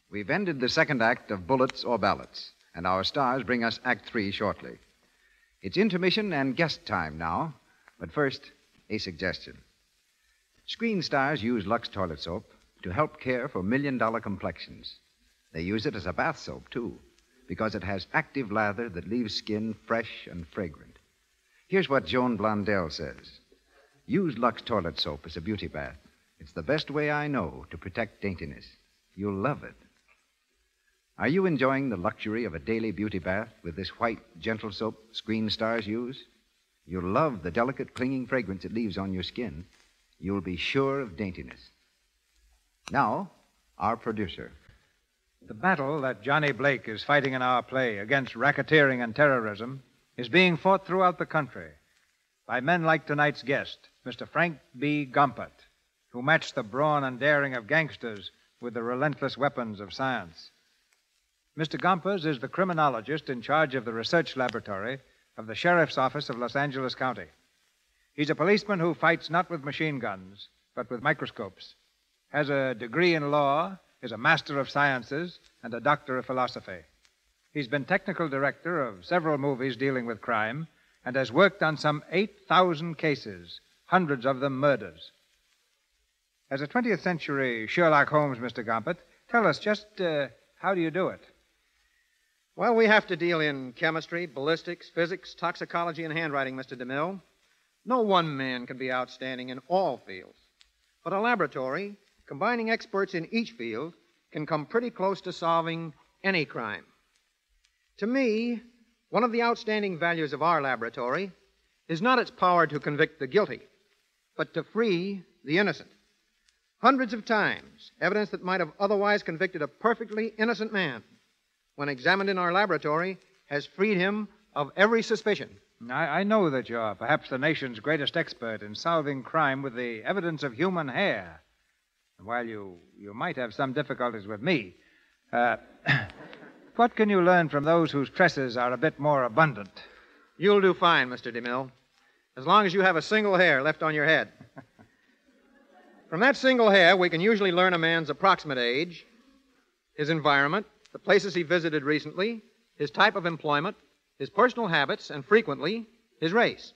We've ended the second act of Bullets or Ballots, and our stars bring us Act 3 shortly. It's intermission and guest time now, but first, a suggestion. Screen stars use Lux toilet soap to help care for million-dollar complexions. They use it as a bath soap, too, because it has active lather that leaves skin fresh and fragrant. Here's what Joan Blondell says. Use Lux toilet soap as a beauty bath. It's the best way I know to protect daintiness. You'll love it. Are you enjoying the luxury of a daily beauty bath with this white, gentle soap screen stars use? You'll love the delicate, clinging fragrance it leaves on your skin. You'll be sure of daintiness. Now, our producer. The battle that Johnny Blake is fighting in our play against racketeering and terrorism is being fought throughout the country by men like tonight's guest, Mr. Frank B. Gumpert, who matched the brawn and daring of gangsters with the relentless weapons of science. Mr. Gompers is the criminologist in charge of the research laboratory of the Sheriff's Office of Los Angeles County. He's a policeman who fights not with machine guns, but with microscopes, has a degree in law, is a master of sciences, and a doctor of philosophy. He's been technical director of several movies dealing with crime and has worked on some 8,000 cases, hundreds of them murders. As a 20th century Sherlock Holmes, Mr. Gompert, tell us just how do you do it? Well, we have to deal in chemistry, ballistics, physics, toxicology, and handwriting, Mr. DeMille. No one man can be outstanding in all fields. But a laboratory, combining experts in each field, can come pretty close to solving any crime. To me, one of the outstanding values of our laboratory is not its power to convict the guilty, but to free the innocent. Hundreds of times, evidence that might have otherwise convicted a perfectly innocent man, when examined in our laboratory, has freed him of every suspicion. I know that you're perhaps the nation's greatest expert in solving crime with the evidence of human hair. And while you might have some difficulties with me, what can you learn from those whose tresses are a bit more abundant? You'll do fine, Mr. DeMille, as long as you have a single hair left on your head. From that single hair, we can usually learn a man's approximate age, his environment, the places he visited recently, his type of employment, his personal habits, and frequently, his race.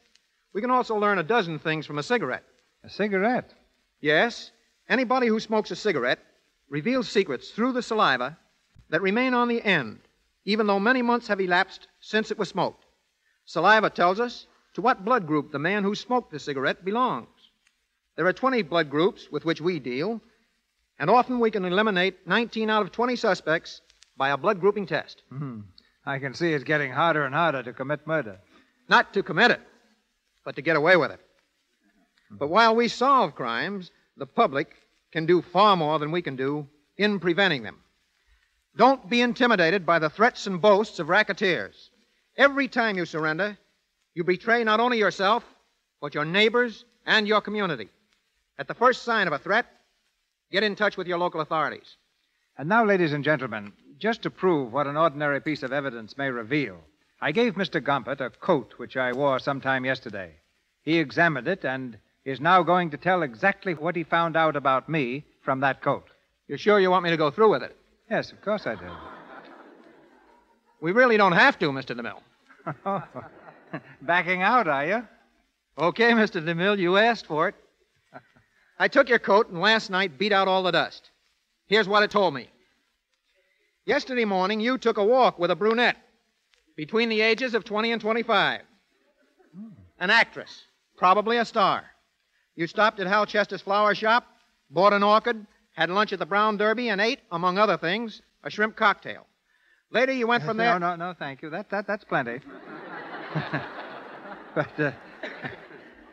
We can also learn a dozen things from a cigarette. A cigarette? Yes. Anybody who smokes a cigarette reveals secrets through the saliva that remain on the end, even though many months have elapsed since it was smoked. Saliva tells us to what blood group the man who smoked the cigarette belongs. There are 20 blood groups with which we deal, and often we can eliminate 19 out of 20 suspects by a blood grouping test. I can see it's getting harder and harder to commit murder. Not to commit it, but to get away with it. But while we solve crimes, the public can do far more than we can do in preventing them. Don't be intimidated by the threats and boasts of racketeers. Every time you surrender, you betray not only yourself, but your neighbors and your community. At the first sign of a threat, get in touch with your local authorities. And now, ladies and gentlemen, just to prove what an ordinary piece of evidence may reveal, I gave Mr. Gompert a coat which I wore sometime yesterday. He examined it and is now going to tell exactly what he found out about me from that coat. You're sure you want me to go through with it? Yes, of course I do. We really don't have to, Mr. DeMille. Backing out, are you? Okay, Mr. DeMille, you asked for it. I took your coat and last night beat out all the dust. Here's what it told me. Yesterday morning, you took a walk with a brunette between the ages of 20 and 25. An actress, probably a star. You stopped at Hal Chester's flower shop, bought an orchid, had lunch at the Brown Derby, and ate, among other things, a shrimp cocktail. Later, you went from there... No, thank you. That's plenty.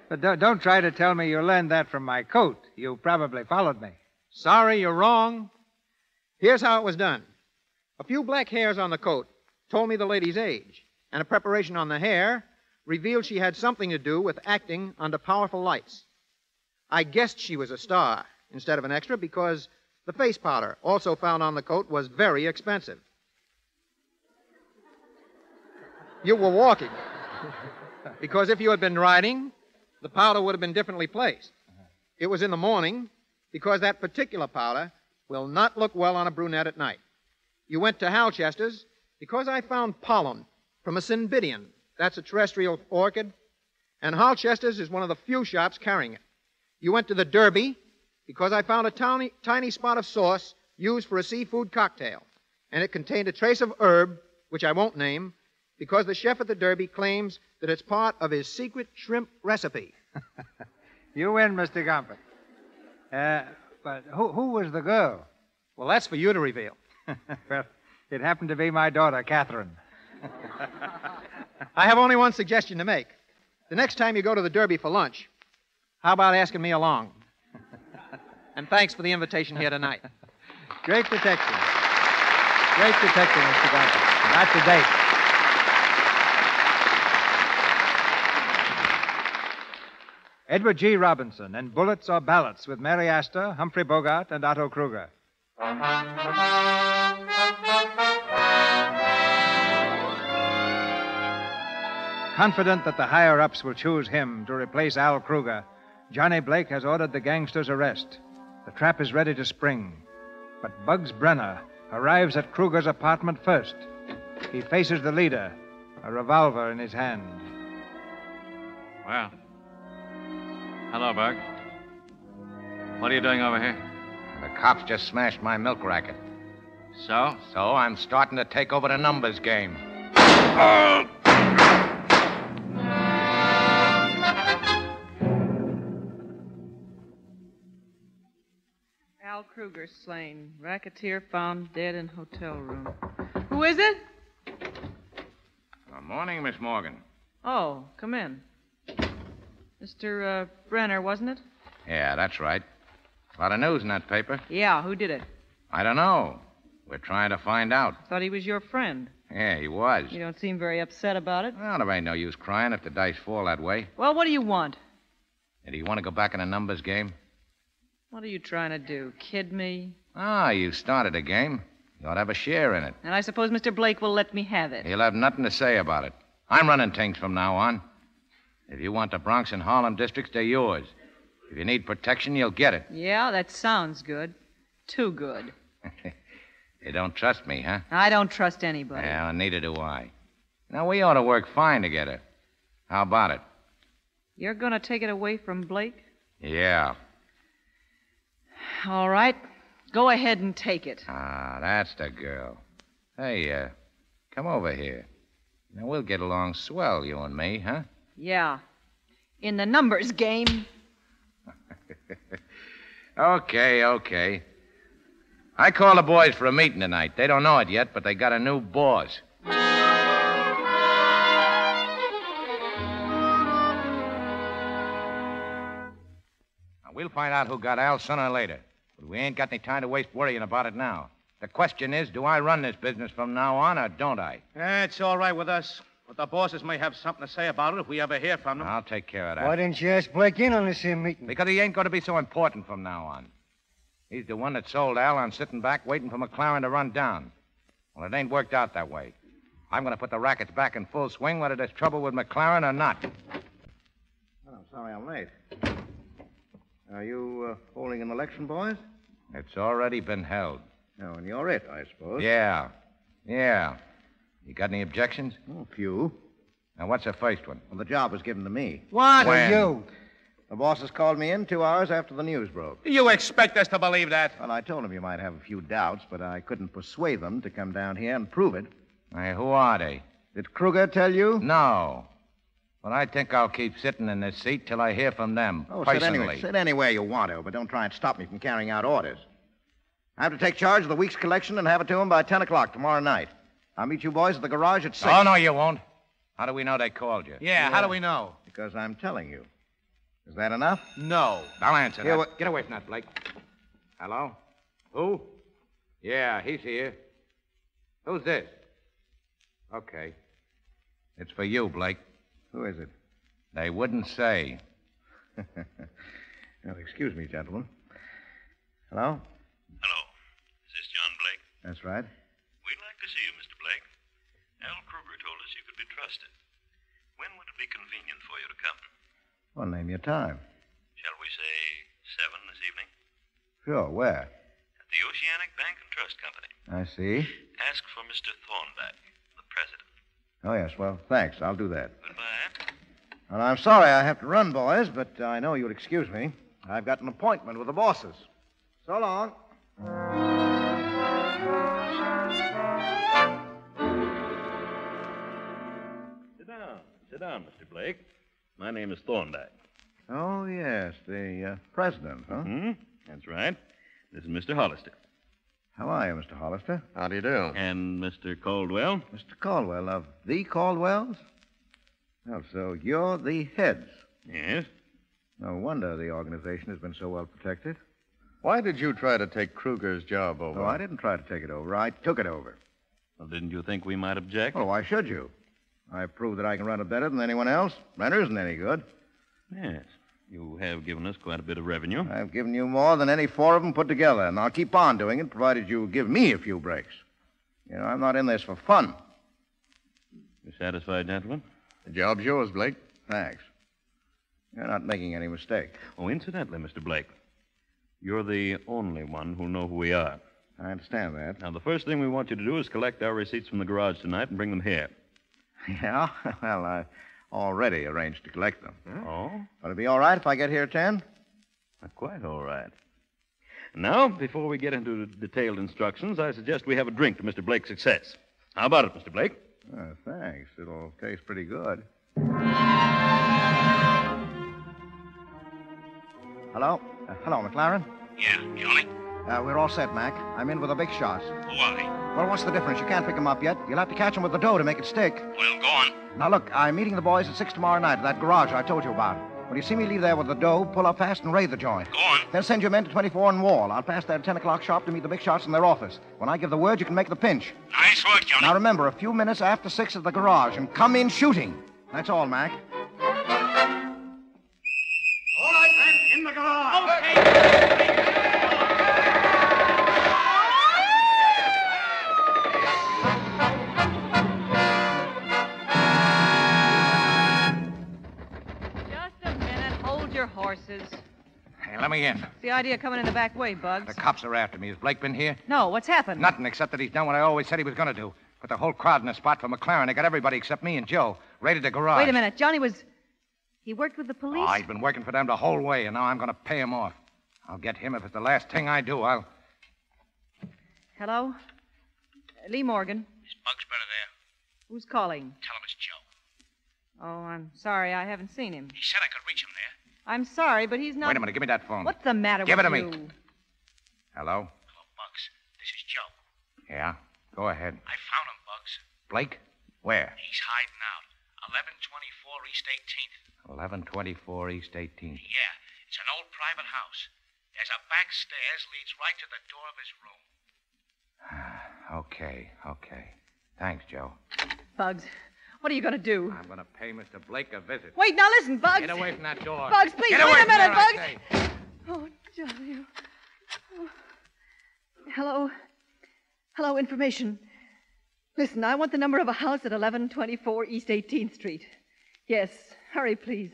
But don't try to tell me you learned that from my coat. You probably followed me. Sorry, you're wrong. Here's how it was done. A few black hairs on the coat told me the lady's age, and a preparation on the hair revealed she had something to do with acting under powerful lights. I guessed she was a star instead of an extra because the face powder also found on the coat was very expensive. You were walking. Because if you had been riding, the powder would have been differently placed. It was in the morning because that particular powder will not look well on a brunette at night. You went to Hal Chester's because I found pollen from a cymbidium. That's a terrestrial orchid. And Hal Chester's is one of the few shops carrying it. You went to the Derby because I found a tiny spot of sauce used for a seafood cocktail. And it contained a trace of herb, which I won't name, because the chef at the Derby claims that it's part of his secret shrimp recipe. You win, Mr. Gompert. But who was the girl? Well, that's for you to reveal. Well, it happened to be my daughter, Catherine. I have only one suggestion to make. The next time you go to the Derby for lunch, how about asking me along? And thanks for the invitation here tonight. Great detective. Great detective, Mr. Gompert. Not to date. Edward G. Robinson in Bullets or Ballots with Mary Astor, Humphrey Bogart, and Otto Kruger. Confident that the higher-ups will choose him to replace Al Kruger, Johnny Blake has ordered the gangster's arrest. The trap is ready to spring. But Bugs Brenner arrives at Kruger's apartment first. He faces the leader, a revolver in his hand. Well... Hello, Bug. What are you doing over here? The cops just smashed my milk racket. So? So I'm starting to take over the numbers game. Al Kruger slain. Racketeer found dead in hotel room. Who is it? Good morning, Miss Morgan. Oh, come in. Mr. Brenner, wasn't it? Yeah, that's right. A lot of news in that paper. Yeah, who did it? I don't know. We're trying to find out. Thought he was your friend. Yeah, he was. You don't seem very upset about it. Well, there ain't no use crying if the dice fall that way. Well, what do you want? And do you want to go back in the numbers game? What are you trying to do? Kid me? Ah, you started a game. You ought to have a share in it. And I suppose Mr. Blake will let me have it. He'll have nothing to say about it. I'm running things from now on. If you want the Bronx and Harlem districts, they're yours. If you need protection, you'll get it. Yeah, that sounds good. Too good. You don't trust me, huh? I don't trust anybody. Yeah, well, neither do I. Now, we ought to work fine together. How about it? You're going to take it away from Blake? Yeah. All right. Go ahead and take it. Ah, that's the girl. Hey, come over here. Now, we'll get along swell, you and me, huh? Yeah. In the numbers game. Okay. I called the boys for a meeting tonight. They don't know it yet, but they got a new boss. we'll find out who got Al sooner or later. But we ain't got any time to waste worrying about it now. The question is, do I run this business from now on, or don't I? It's all right with us. But the bosses may have something to say about it if we ever hear from them. I'll take care of that. Why didn't you ask Blake in on this here meeting? Because he ain't going to be so important from now on. He's the one that sold Al on sitting back waiting for McLaren to run down. Well, it ain't worked out that way. I'm going to put the rackets back in full swing, whether there's trouble with McLaren or not. Oh, sorry I'm late. Are you holding an election, boys? It's already been held. Oh, and you're it, I suppose. Yeah. You got any objections? Oh, a few. Now, what's the first one? Well, the job was given to me. What? When? You. The bosses called me in 2 hours after the news broke. You expect us to believe that? Well, I told them you might have a few doubts, but I couldn't persuade them to come down here and prove it. Hey, who are they? Did Kruger tell you? No. But I think I'll keep sitting in this seat till I hear from them, personally. Sit anywhere you want to, but don't try and stop me from carrying out orders. I have to take charge of the week's collection and have it to them by 10 o'clock tomorrow night. I'll meet you boys at the garage at 6. Oh, no, you won't. How do we know they called you? Yeah, how do we know? Because I'm telling you. Is that enough? No. I'll answer Here, that. Get away from that, Blake. Hello? Who? Yeah, he's here. Who's this? Okay. It's for you, Blake. Who is it? They wouldn't say. Now, excuse me, gentlemen. Hello? Hello. Is this John Blake? That's right. We'd like to see you, Mr. Blake. Al Kruger told us you could be trusted. When would it be convenient for you to come? Well, name your time. Shall we say 7 this evening? Sure, where? At the Oceanic Bank and Trust Company. I see. Ask for Mr. Thornback, the president. Oh, yes, well, thanks. I'll do that. Goodbye. Well, I'm sorry I have to run, boys, but I know you'll excuse me. I've got an appointment with the bosses. So long. Sit down, Mr. Blake. My name is Thornback. Oh, yes, the president, huh? Hmm? That's right. This is Mr. Hollister. How are you, Mr. Hollister? How do you do? And Mr. Caldwell. Mr. Caldwell of the Caldwells? Well, so you're the heads. Yes. No wonder the organization has been so well protected. Why did you try to take Kruger's job over? Oh, I didn't try to take it over. I took it over. Well, didn't you think we might object? Well, why should you? I've proved that I can run it better than anyone else. Renter isn't any good. Yes. You have given us quite a bit of revenue. I've given you more than any 4 of them put together, and I'll keep on doing it, provided you give me a few breaks. You know, I'm not in this for fun. You satisfied, gentlemen? The job's yours, Blake. Thanks. You're not making any mistake. Oh, incidentally, Mr. Blake, you're the only one who'll know who we are. I understand that. Now, the first thing we want you to do is collect our receipts from the garage tonight and bring them here. Yeah? Well, I already arranged to collect them. Oh? Will it be all right if I get here at 10? Quite all right. Now, before we get into the detailed instructions, I suggest we have a drink to Mr. Blake's success. How about it, Mr. Blake? Thanks. It'll taste pretty good. Hello? Hello, McLaren? Yeah, Johnny? We're all set, Mac. I'm in with the big shots. Who are they? Well, what's the difference? You can't pick them up yet. You'll have to catch them with the dough to make it stick. Well, go on. Now, look, I'm meeting the boys at 6 tomorrow night at that garage I told you about. When you see me leave there with the dough, pull up fast and raid the joint. Go on. Then send your men to 24 and Wall. I'll pass there at 10 o'clock sharp to meet the big shots in their office. When I give the word, you can make the pinch. Nice work, Johnny. Now, remember, a few minutes after 6 at the garage, and come in shooting. That's all, Mac. All right, then, in the garage. Okay. Your horses. Hey, let me in. What's the idea of coming in the back way, Bugs? The cops are after me. Has Blake been here? No, what's happened? Nothing, except that he's done what I always said he was going to do. Put the whole crowd in a spot for McLaren. They got everybody except me and Joe. Raided the garage. Wait a minute. Johnny was... He worked with the police? Oh, he's been working for them the whole way, and now I'm going to pay him off. I'll get him if it's the last thing I do. Hello? Lee Morgan. Is Bugs better there? Who's calling? Tell him it's Joe. Oh, I'm sorry. I haven't seen him. He said I could reach him there. I'm sorry, but he's not... Wait a minute. Give me that phone. What's the matter Give with it to you? me. Hello? Hello, Bugs. This is Joe. Yeah? Go ahead. I found him, Bugs. Blake? Where? He's hiding out. 1124 East 18th. 1124 East 18th. Yeah. It's an old private house. There's a back stairs leads right to the door of his room. Okay. Thanks, Joe. Bugs, what are you going to do? I'm going to pay Mr. Blake a visit. Wait, now listen, Bugs. Get away from that door. Bugs, please, Get wait away a minute, from there, Bugs. I say. Oh, Johnny. Oh. Hello, information. Listen, I want the number of a house at 1124 East 18th Street. Yes, hurry, please.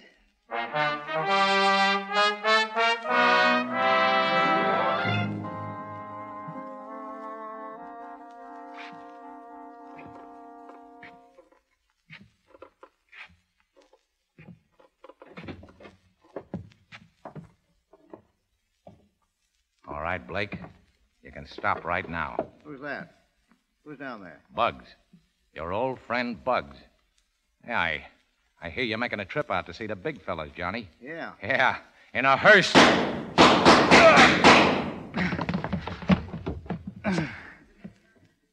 All right, Blake. You can stop right now. Who's that? Who's down there? Bugs. Your old friend Bugs. Yeah, I hear you're making a trip out to see the big fellas, Johnny. Yeah. Yeah, in a hearse.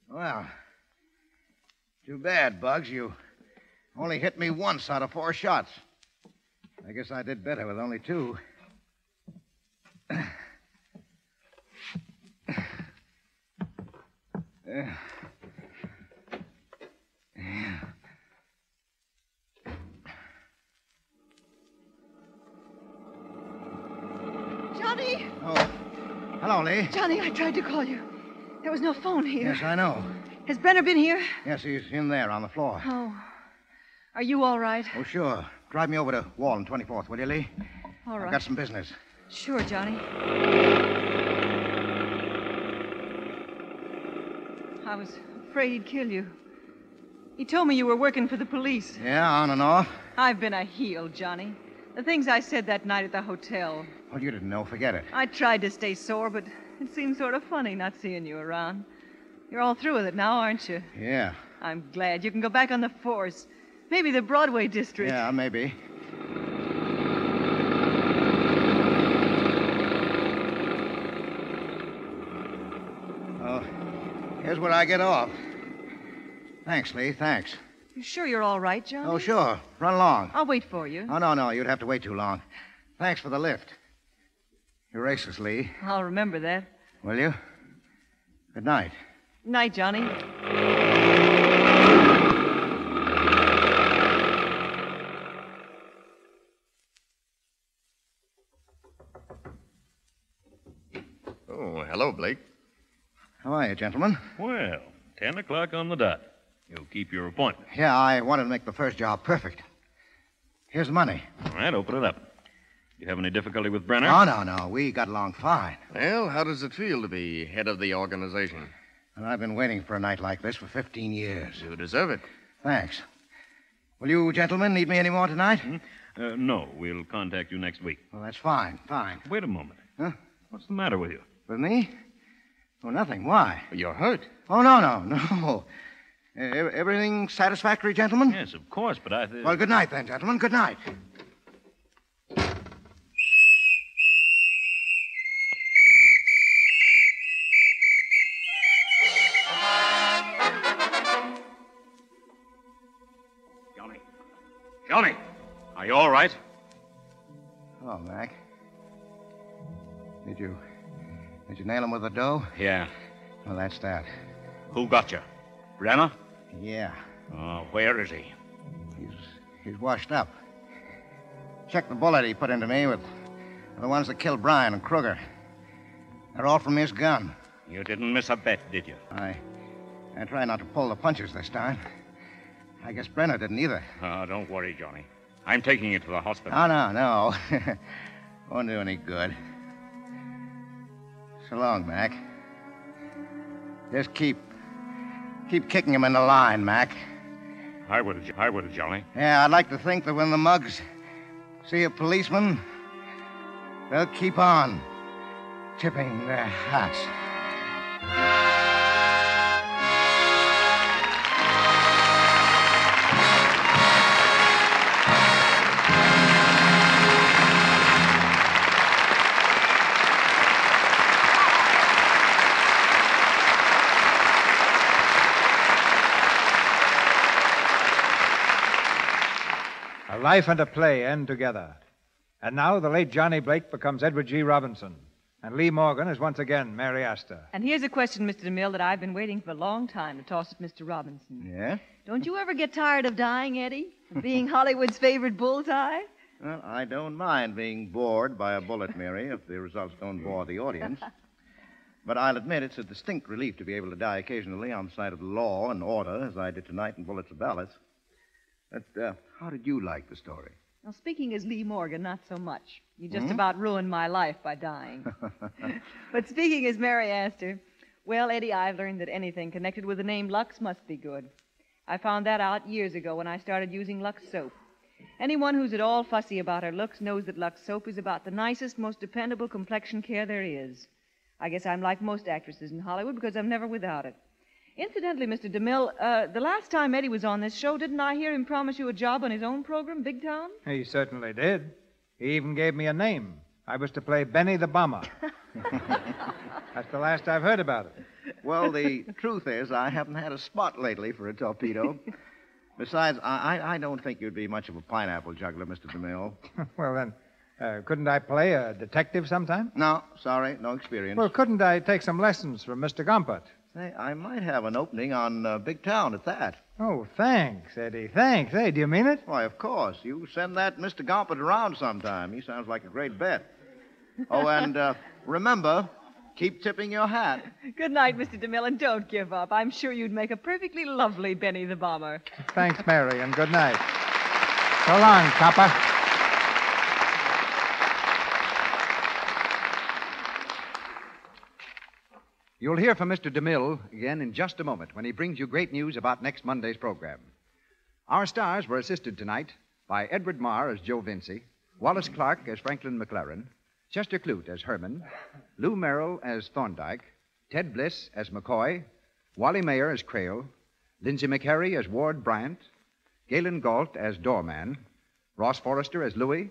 Well, too bad, Bugs. You only hit me once out of 4 shots. I guess I did better with only 2. Johnny! Oh, hello, Lee. Johnny, I tried to call you. There was no phone here. Yes, I know. Has Brenner been here? Yes, he's in there on the floor. Oh. Are you all right? Oh, sure. Drive me over to Wall and 24th, will you, Lee? All right. I've got some business. Sure, Johnny. I was afraid he'd kill you. He told me you were working for the police. Yeah, on and off. I've been a heel, Johnny. The things I said that night at the hotel. Well, you didn't know. Forget it. I tried to stay sore, but it seemed sort of funny not seeing you around. You're all through with it now, aren't you? Yeah. I'm glad. You can go back on the force. Maybe the Broadway district. Yeah, maybe. Oh, here's where I get off. Thanks, Lee. Thanks. You sure you're all right, Johnny? Oh, sure. Run along. I'll wait for you. Oh, no. You'd have to wait too long. Thanks for the lift. You're racist, Lee. I'll remember that. Will you? Good night. Night, Johnny. Oh, hello, Blake. How are you, gentlemen? Well, 10 o'clock on the dot. You'll keep your appointment. Yeah, I wanted to make the first job perfect. Here's the money. All right, open it up. You have any difficulty with Brenner? Oh, no. We got along fine. Well, how does it feel to be head of the organization? And I've been waiting for a night like this for 15 years. You deserve it. Thanks. Will you gentlemen need me any more tonight? No, we'll contact you next week. Well, that's fine. Wait a moment. Huh? What's the matter with you? With me? Oh, nothing. Why? You're hurt. Oh, no. Everything satisfactory, gentlemen? Yes, of course, but I... Well, good night, then, gentlemen. Good night. Johnny, are you all right? Hello, Mac. Did you nail him with the dough? Yeah. Well, that's that. Who got you? Brenner? Yeah. Oh, where is he? He's washed up. Check the bullet he put into me with the ones that killed Bryan and Kruger. They're all from his gun. You didn't miss a bet, did you? I try not to pull the punches this time. I guess Brenner didn't either. Oh, don't worry, Johnny. I'm taking you to the hospital. Oh, no. Won't do any good. So long, Mac. Just keep kicking him in the line, Mac. I will, Johnny. Yeah, I'd like to think that when the mugs see a policeman, they'll keep on tipping their hats. A life and a play end together. And now the late Johnny Blake becomes Edward G. Robinson. And Lee Morgan is once again Mary Astor. And here's a question, Mr. DeMille, that I've been waiting for a long time to toss at Mr. Robinson. Yeah? Don't you ever get tired of dying, Eddie? Of being Hollywood's favorite bullseye? Well, I don't mind being bored by a bullet, Mary, if the results don't bore the audience. But I'll admit it's a distinct relief to be able to die occasionally on the side of the law and order, as I did tonight in Bullets and Ballots. But how did you like the story? Well, speaking as Lee Morgan, not so much. You just about ruined my life by dying. But speaking as Mary Astor, well, Eddie, I've learned that anything connected with the name Lux must be good. I found that out years ago when I started using Lux soap. Anyone who's at all fussy about her looks knows that Lux soap is about the nicest, most dependable complexion care there is. I guess I'm like most actresses in Hollywood because I'm never without it. Incidentally, Mr. DeMille, the last time Eddie was on this show, didn't I hear him promise you a job on his own program, Big Town? He certainly did. He even gave me a name. I was to play Benny the Bomber. That's the last I've heard about it. Well, the truth is, I haven't had a spot lately for a torpedo. Besides, I don't think you'd be much of a pineapple juggler, Mr. DeMille. Well, then, couldn't I play a detective sometime? No, sorry, no experience. Well, couldn't I take some lessons from Mr. Gompert? Say, I might have an opening on Big Town at that. Oh, thanks, Eddie. Thanks. Hey, do you mean it? Why, of course. You send that Mr. Gompert around sometime. He sounds like a great bet. Oh, and remember, keep tipping your hat. Good night, Mr. DeMille, and don't give up. I'm sure you'd make a perfectly lovely Benny the Bomber. Thanks, Mary, and good night. So long, copper. You'll hear from Mr. DeMille again in just a moment when he brings you great news about next Monday's program. Our stars were assisted tonight by Edward Marr as Joe Vinci, Wallace Clark as Franklin McLaren, Chester Clute as Herman, Lou Merrill as Thorndyke, Ted Bliss as McCoy, Wally Mayer as Crail, Lindsay McHarry as Ward Bryant, Galen Galt as Doorman, Ross Forrester as Louis,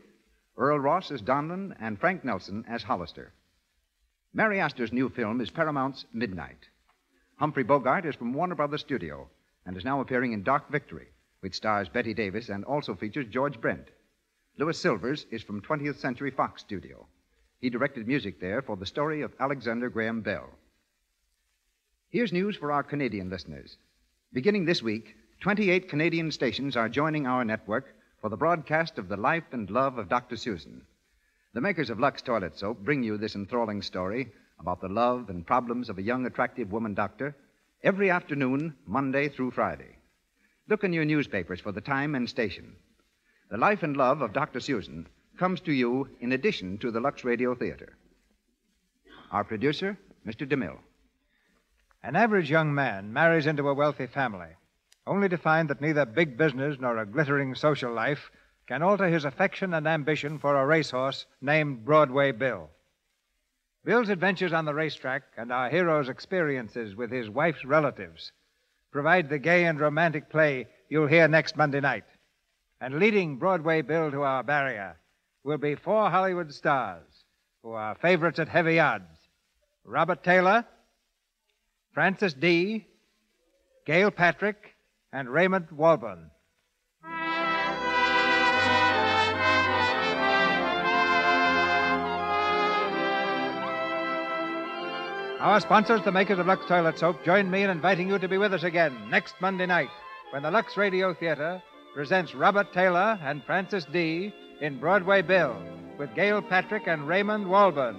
Earl Ross as Donlin, and Frank Nelson as Hollister. Mary Astor's new film is Paramount's Midnight. Humphrey Bogart is from Warner Brothers Studio and is now appearing in Dark Victory, which stars Betty Davis and also features George Brent. Louis Silvers is from 20th Century Fox Studio. He directed music there for the story of Alexander Graham Bell. Here's news for our Canadian listeners. Beginning this week, 28 Canadian stations are joining our network for the broadcast of the life and love of Dr. Susan. The makers of Lux Toilet Soap bring you this enthralling story about the love and problems of a young, attractive woman doctor every afternoon, Monday through Friday. Look in your newspapers for the time and station. The life and love of Dr. Susan comes to you in addition to the Lux Radio Theater. Our producer, Mr. DeMille. An average young man marries into a wealthy family, only to find that neither big business nor a glittering social life can alter his affection and ambition for a racehorse named Broadway Bill. Bill's adventures on the racetrack and our hero's experiences with his wife's relatives provide the gay and romantic play you'll hear next Monday night. And leading Broadway Bill to our barrier will be 4 Hollywood stars who are favorites at heavy odds: Robert Taylor, Francis D., Gail Patrick, and Raymond Walburn. Our sponsors, the makers of Lux Toilet Soap, join me in inviting you to be with us again next Monday night when the Lux Radio Theater presents Robert Taylor and Francis D. in Broadway Bill with Gail Patrick and Raymond Walburn.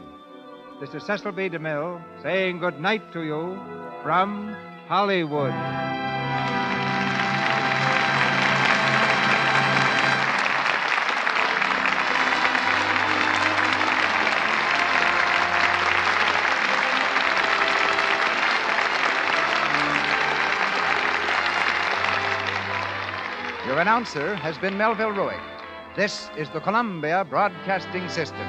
This is Cecil B. DeMille saying good night to you from Hollywood. Your announcer has been Melville Ruick. This is the Columbia Broadcasting System.